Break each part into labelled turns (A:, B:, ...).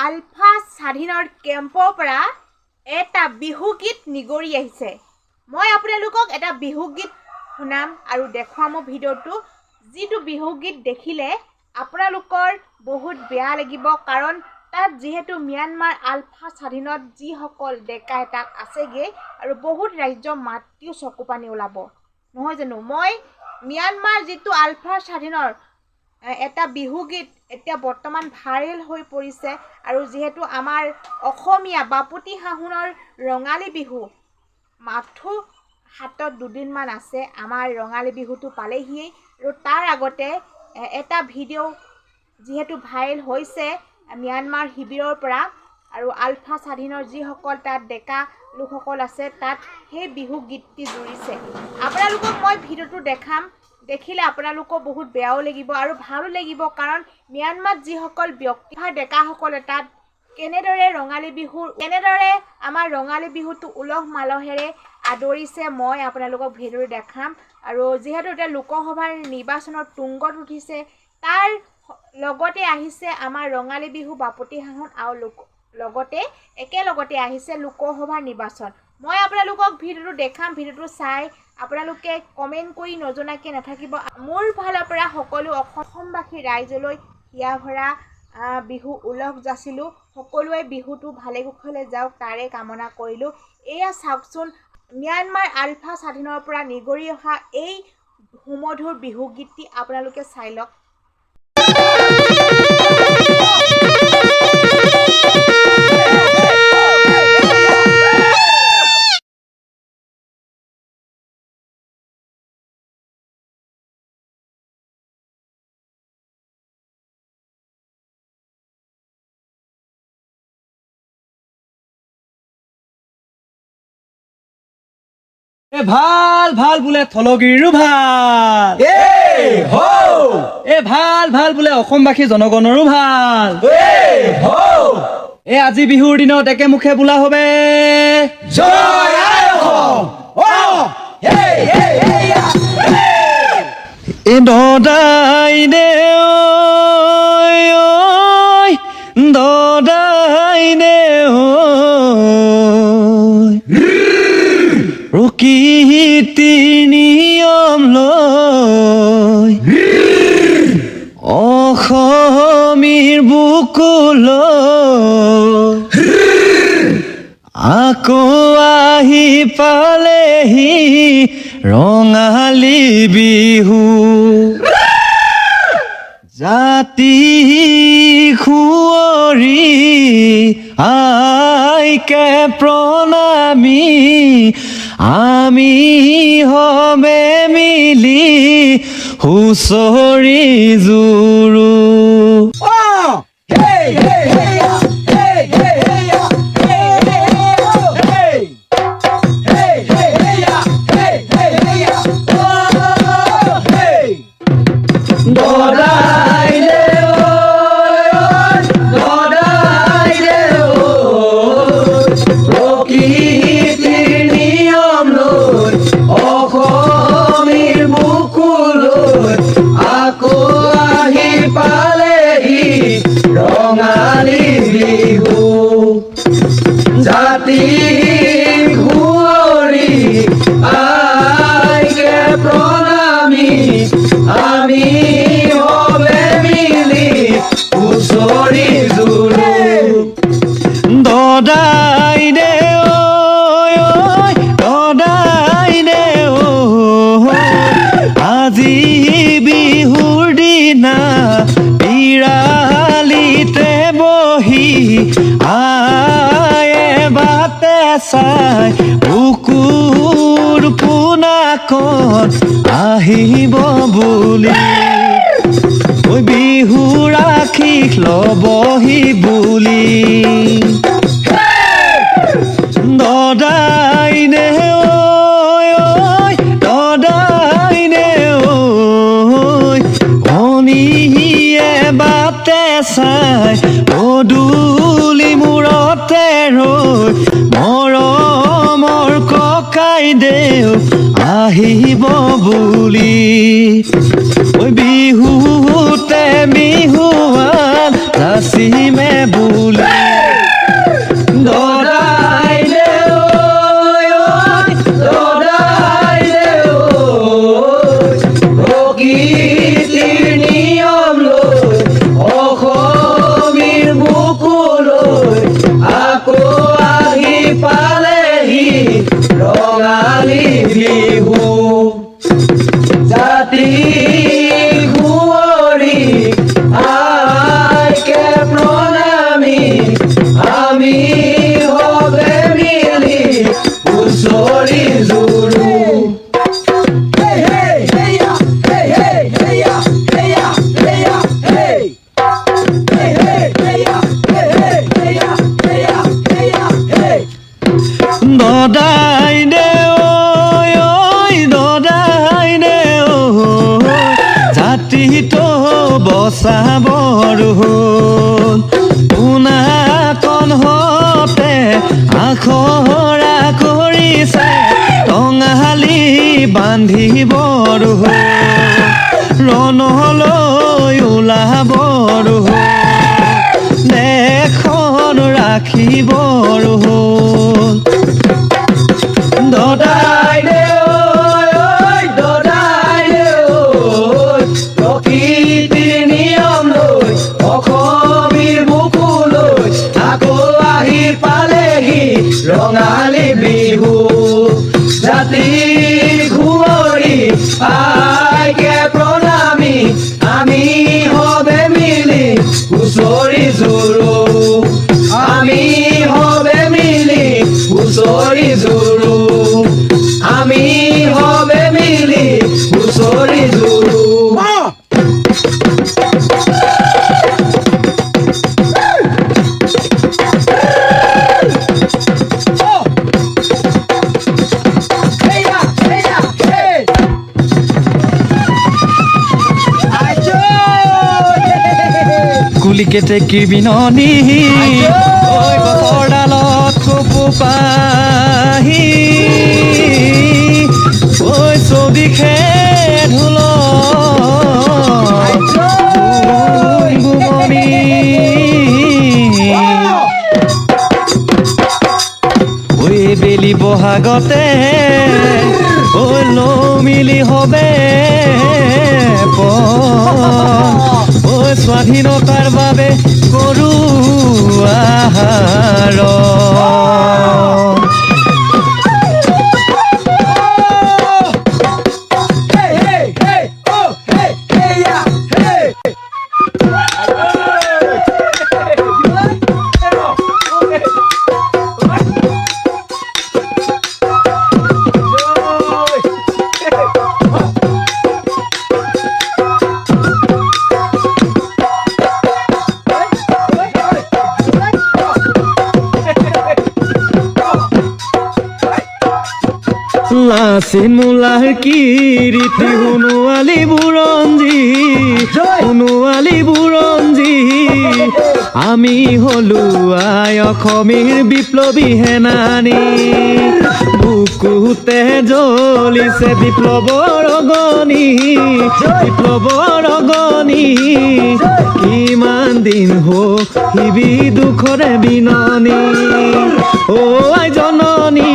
A: আলফা স্বাধীনৰ কেম্পৰ পৰা এটা বিহু গীত নিগৰি আহিছে। মই আপোনালোকক এটা বিহু গীত শুনাম আৰু দেখুৱাম ভিডিঅ'টো। যিটো বিহু গীত দেখিলে আপোনালোকৰ বহুত বেয়া লাগিব, কাৰণ তাত যিহেতু ম্যানমাৰ আলফা স্বাধীনত যিসকল ডেকা এটাক আছেগৈ আৰু বহুত ৰাজ্য মাতৃও চকু পানী ওলাব, নহয় জানো? মই ম্যানমাৰ যিটো আলফা স্বাধীনৰ এটা বিহু গীত এতিয়া বৰ্তমান ভাইৰেল হৈ পৰিছে, আৰু যিহেতু আমাৰ অসমীয়া বাপতিসাহোনৰ ৰঙালী বিহু মাথো হাতত দুদিনমান আছে, আমাৰ ৰঙালী বিহুটো পালেহিয়েই। আৰু তাৰ আগতে এটা ভিডিঅ' যিহেতু ভাইৰেল হৈছে ম্যানমাৰ শিবিৰৰ পৰা, আৰু আলফা স্বাধীনৰ যিসকল তাত ডেকা লোকসকল আছে তাত সেই বিহু গীতটি জুৰিছে। আপোনালোকক মই ভিডিঅ'টো দেখাম, দেখিলে আপোনালোকৰ বহুত বেয়াও লাগিব আৰু ভালো লাগিব, কাৰণ ম্যানমাৰত যিসকল ব্যক্তি ডেকাসকলে তাত কেনেদৰে আমাৰ ৰঙালী বিহুটো উলহ মালহেৰে আদৰিছে মই আপোনালোকক ভিডিঅ'টো দেখাম। আৰু যিহেতু এতিয়া লোকসভাৰ নিৰ্বাচনৰ তুংগত উঠিছে, তাৰ লগতে আহিছে আমাৰ ৰঙালী বিহু বাপতিসাহোন, আৰু লগতে একেলগতে আহিছে লোকসভাৰ নিৰ্বাচন। মই আপোনালোকক ভিডিঅ'টো দেখাম, ভিডিঅ'টো চাই আপোনালোকে কমেণ্ট কৰি নজনাকৈ নাথাকিব। মোৰ ফালৰ পৰা সকলো অসমবাসী ৰাইজলৈ হিয়া ভৰা বিহু উলহ যাচিলোঁ। সকলোৱে বিহুটো ভালে কুশলে যাওক তাৰে কামনা কৰিলোঁ। এয়া চাওকচোন, ম্যানমাৰ আলফা স্বাধীনৰ পৰা নিগৰি অহা এই সুমধুৰ বিহু গীতটি আপোনালোকে চাই লওক।
B: ভাল ভাল বোলে থলগিৰো ভাল, ভাল ভাল বোলে অসমবাসী জনগণৰো ভাল। আজি বিহুৰ দিনত একে মুখে বোলা হবে জয় আই অসম। দদাই দে দদাই দে প্ৰকৃতি নিয়ম লৈ অসমীৰ বুকুলৈ আকৌ আহি পালেহি ৰঙালী বিহু। জাতি সুঁৱৰি আইকে প্ৰণামী, আমি হবে মিলি হুঁচৰি জুৰু। জাতি ঘূৰি আইকে প্ৰণামী, আমি হবে মিলি হুঁচৰি জুৰু। দদাই দে দদাই দে আজি বিহুৰ দিনা বিৰালিতে বহি বাতে চাই বুকুৰ পোনাকত আহিব বুলি, বিহু ৰাখি ল'বহি বুলি। দদাই দে দদাই দে ভনীয়ে বাতে চাই পদূলি মূৰতে ৰৈ মৰমৰ ককাই দেউ আহিব বুলি। বিহুতে বিহুৱান নাচিমে বুলি দদাই দে দদাই দে প্ৰকৃতিৰ নিয়ম লৈ অসমীৰ বুকুলৈ আকৌ আহি পালেহি ৰঙালী বিহু জাতি কুঁৱৰী আইকে প্ৰণামী আমি হবে মিলি হুঁচৰি জুৰু দদাই দে দদাই দে জাতিটো বচাবৰ হ'ল পোনা কণহতে আখৰা কৰিছে টঙালি বান্ধিবৰ হ'ল ৰণলৈ ওলাবৰ হ'ল দেশখন ৰাখিবৰ হ'ল দদাই দে দদাই দে প্ৰকৃতিৰ নিয়ম লৈ অসমীৰ বুকুলৈ আকৌ আহি পালেহি ৰঙালী বিহু জাতি কুঁৱৰী আইকে প্ৰণামী আমি হবে মিলি হুঁচৰি জুৰু আমি হবে মিলি হুঁচৰি জুৰু আমি হবে মিলি হুঁচৰি জুৰু কুলিকেতে কি বিননি ঐ গছৰ ডালত কপৌ পাহি ঐ চৌদিশে ঢোল গুমনি ঐ বেলি বহাগতে ঐ লৌ মিলি হবে ঐ স্বাধীনতাৰ বাবে কৰো আহাৰ লাচিন মোলাৰ কীৰ্তি সোণোৱালী বুৰঞ্জী আমি হলো আই অসমীৰ বিপ্লৱী সেনানী বুকুতে জ্বলিছে বিপ্লৱৰ অগনি কিমান দিন হিবি দুখৰে বিননি অ আই জননী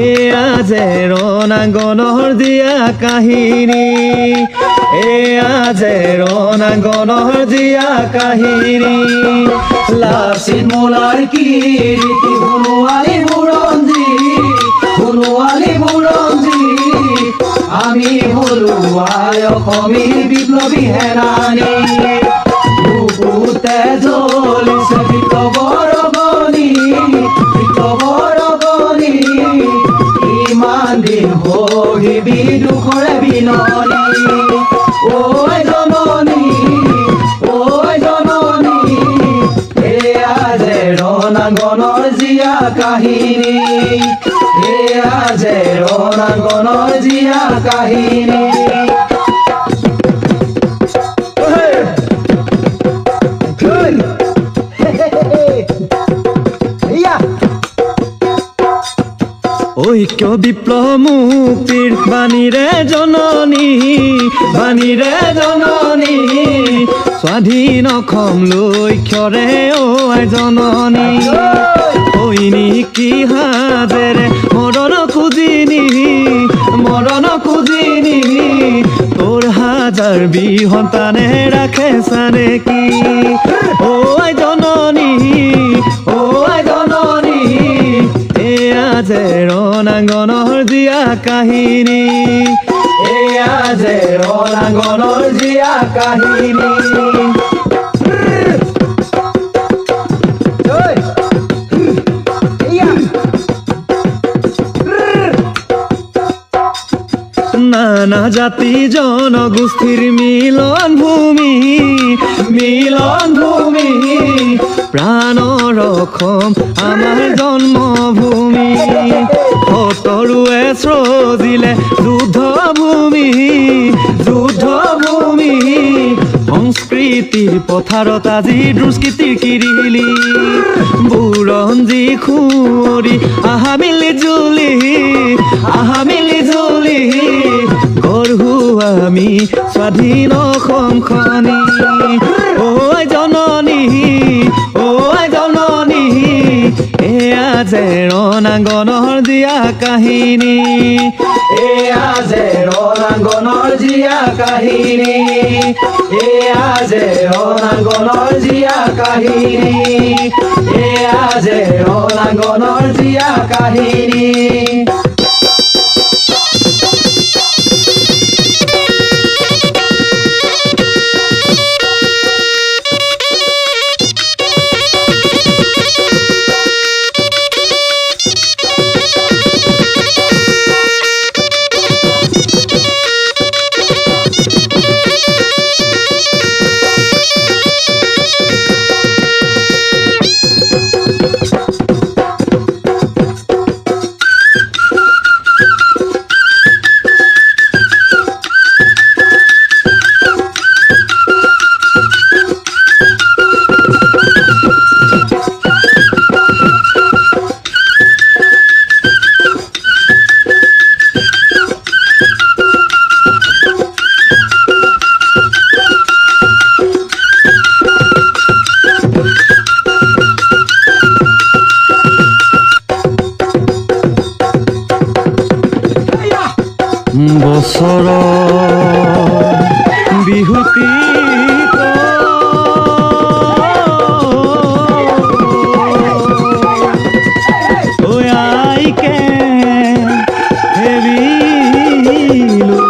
B: এয়া যে ৰণাঙ্গনৰ জীয়া কাহিনী এয়া যে ৰণাঙ্গনৰ জীয়া কাহিনী লাচিন মোলাৰ কীৰ্তি সোণোৱালী বুৰঞ্জী আমি হলো আই অসমীৰ বিপ্লৱী সেনানী বুকুতে জ্বলিছে বিপ্লৱৰ অগনি ইমান দিন হিবি দুখৰে বিননি ঐ জননী এয়া যে ৰণাঙ্গনৰ জীয়া কাহিনী এয়া যে ৰণাঙ্গনৰ জীয়া কাহিনী ঐ ঐক্য বিপ্লৱ মুক্তিৰ বাণীৰে জননী স্বাধীন অসম লক্ষ্যৰে ঐ জননী সৈনিকী সাজেৰে মৰণ খুজিনি তোৰ হাজাৰ বিসন্তানে ৰাখে চানেকি ঐ জননী এয়া যে ৰণাংগনৰ জীয়া কাহিনী এয়া যে ৰণাংগনৰ জীয়া কাহিনী নানা জাতি জনগোষ্ঠীৰ মিলন ভূমি প্ৰাণৰ অসম আমাৰ জন্মভূমি সতৰুৱে সৃজিলে যুদ্ধ ভূমি সংস্কৃতিৰ পথাৰত আজি দুষ্কৃতিৰ কিৰিলি বুৰঞ্জী খুঁৱৰি আহা মিলি জুলি গঢ়ো আমি স্বাধীন অসমখনি ঐ জননী এয়া যে ৰণাংগনৰ জীয়া কাহিনী এয়া যে ৰণাংগনৰ জীয়া কাহিনী এয়া যে ৰণাংগনৰ জীয়া কাহিনী এয়া যে ৰণাংগনৰ জীয়া কাহিনী বছৰৰ বিহুটিত আইকে হেৰিলো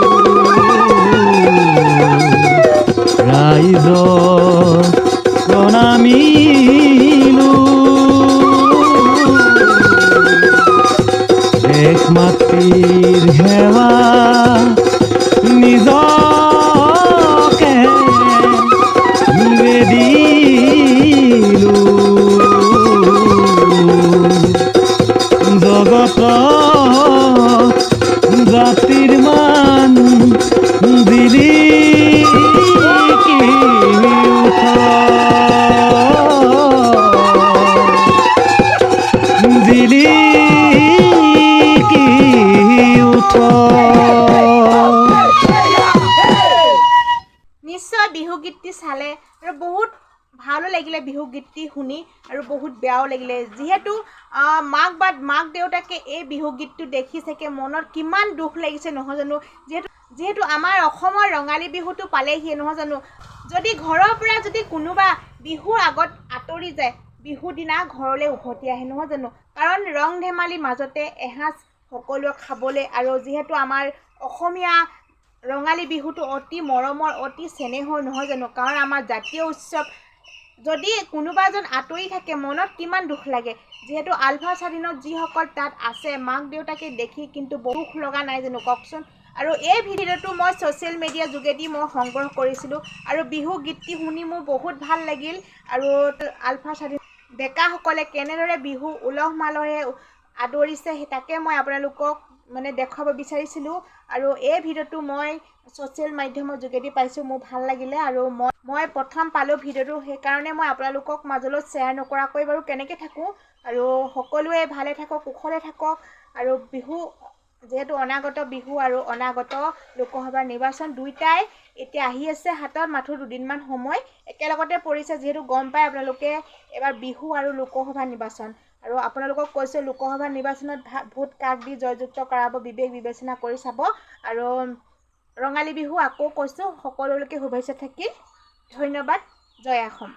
B: ৰাইজৰ প্ৰণামিলো দেশ মাতৃৰ সেৱা নিজকে নিবেদিলো জগত জাতিৰ মান দিলি
A: নিশ্চয় বিহুগীতটি চালে আৰু বহুত ভালো লাগিলে বিহুগীতটি শুনি আৰু বহুত বেয়াও লাগিলে যিহেতু মাক দেউতাকে এই বিহুগীতটো দেখি চাগে মনত কিমান দুখ লাগিছে নহয় জানো যিহেতু আমাৰ অসমৰ ৰঙালী বিহুটো পালেহিয়ে নহয় জানো যদি ঘৰৰ পৰা যদি কোনোবা বিহুৰ আগত আঁতৰি যায় বিহুৰ দিনা ঘৰলৈ উভতি আহে নহয় জানো কাৰণ ৰং ধেমালিৰ মাজতে এসাঁজ সকলোৱে খাবলৈ আৰু যিহেতু আমাৰ অসমীয়া ৰঙালী বিহুটো অতি মৰমৰ অতি চেনেহৰ নহয় জানো কাৰণ আমাৰ জাতীয় উৎসৱ যদি কোনোবা এজন আঁতৰি থাকে মনত কিমান দুখ লাগে যিহেতু আলফা স্বাধীনত যিসকল তাত আছে মাক দেউতাকে দেখি কিন্তু দুখ লগা নাই জানো কওকচোন আৰু এই ভিডিঅ'টো মই ছ'চিয়েল মিডিয়াৰ যোগেদি মই সংগ্ৰহ কৰিছিলোঁ আৰু বিহু গীতটি শুনি মোৰ বহুত ভাল লাগিল আৰু আলফা স্বাধীন ডেকাসকলে কেনেদৰে বিহু উলহ মালহেৰে আদৰিছে তাকে মই আপোনালোকক মানে দেখুৱাব বিচাৰিছিলোঁ আৰু এই ভিডিঅ'টো মই ছ'চিয়েল মাধ্যমৰ যোগেদি পাইছোঁ মোৰ ভাল লাগিলে আৰু মই প্ৰথম পালোঁ ভিডিঅ'টো সেইকাৰণে মই আপোনালোকক মাজলৈ শ্বেয়াৰ নকৰাকৈ বাৰু কেনেকৈ থাকোঁ আৰু সকলোৱে ভালে থাকক কুশলে থাকক আৰু বিহু যিহেতু অনাগত বিহু আৰু অনাগত লোকসভাৰ নিৰ্বাচন দুয়োটাই এতিয়া আহি আছে হাতত, মাথো দুদিনমান সময় একেলগতে পৰিছে। যিহেতু গম পায় আপোনালোকে এবাৰ বিহু আৰু লোকসভা নিৰ্বাচন, আৰু আপোনালোকক কৈছোঁ লোকসভা নিৰ্বাচনত ভোট কাক দি জয়যুক্ত কৰাব বিবেক বিবেচনা কৰি চাব। আৰু ৰঙালী বিহু আকৌ কৈছোঁ সকলোলৈকে শুভেচ্ছা থাকিল। ধন্যবাদ। জয় অসম।